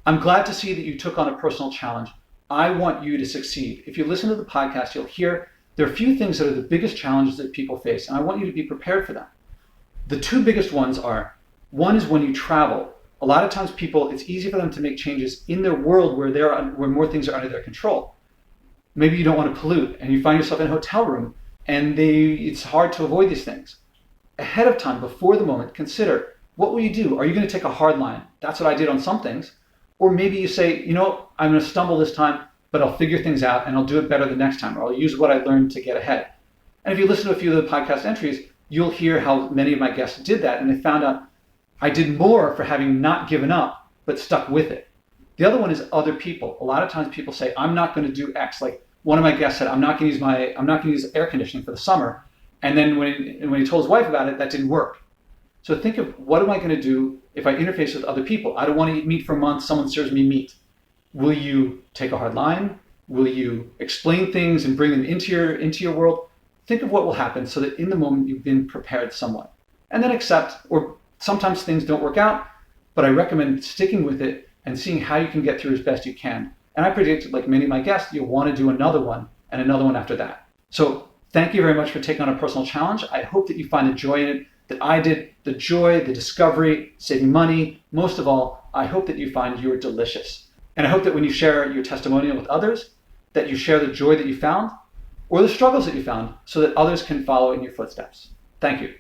I'm glad to see that you took on a personal challenge. I want you to succeed. If you listen to the podcast, you'll hear there are a few things that are the biggest challenges that people face, and I want you to be prepared for them. The two biggest ones are, one is when you travel. A lot of times people, it's easy for them to make changes in their world where more things are under their control. Maybe you don't want to pollute and you find yourself in a hotel room and it's hard to avoid these things. Ahead of time, before the moment, consider, what will you do? Are you going to take a hard line? That's what I did on some things. Or maybe you say, I'm going to stumble this time, but I'll figure things out and I'll do it better the next time, or I'll use what I learned to get ahead. And if you listen to a few of the podcast entries, you'll hear how many of my guests did that, and they found out I did more for having not given up, but stuck with it. The other one is other people. A lot of times people say, I'm not going to do X. Like one of my guests said, I'm not going to use air conditioning for the summer. And then when he told his wife about it, that didn't work. So think of, what am I going to do if I interface with other people? I don't want to eat meat for a month. Someone serves me meat. Will you take a hard line? Will you explain things and bring them into your world? Think of what will happen so that in the moment you've been prepared somewhat. And then accept, or sometimes things don't work out, but I recommend sticking with it and seeing how you can get through as best you can. And I predict, like many of my guests, you'll want to do another one and another one after that. So thank you very much for taking on a personal challenge. I hope that you find the joy in it that I did, the joy, the discovery, saving money. Most of all, I hope that you find you're delicious. And I hope that when you share your testimonial with others, that you share the joy that you found or the struggles that you found so that others can follow in your footsteps. Thank you.